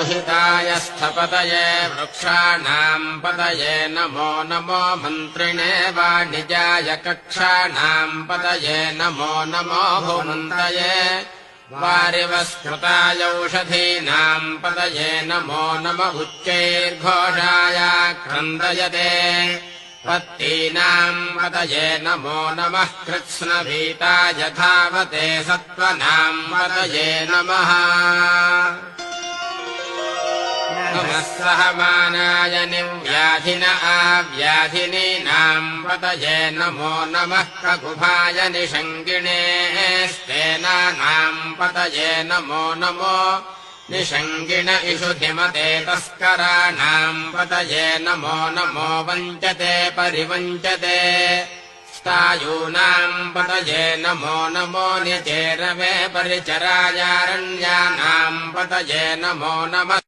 हिताय स्थपतये वृक्षाणाम् पतये नमो नमो मन्त्रिणे वाणिजाय कक्षाणाम् पतये नमो नमो भुवन्तये वारिवस्कृताय औषधीनाम् पतये नमो नम उच्चैर्घोषाय क्रन्दयते पत्तीनाम् पतये नमो नमः कृत्स्नभीताय धावते सत्त्वनाम् पतये नमः नमः सहमानाय निर्व्याधिन आव्याधिनीनाम् पतये नमो नमः ककुभाय निषङ्गिणे स्तेनानाम् पतये नमो नमो निषङ्गिण इषुधिमते तस्कराणाम् पतये नमो नमो वञ्चते परिवञ्चते स्तायूनाम् पतये नमो नमो निचेरवे परिचरायारण्यानाम् पतये नमो नमः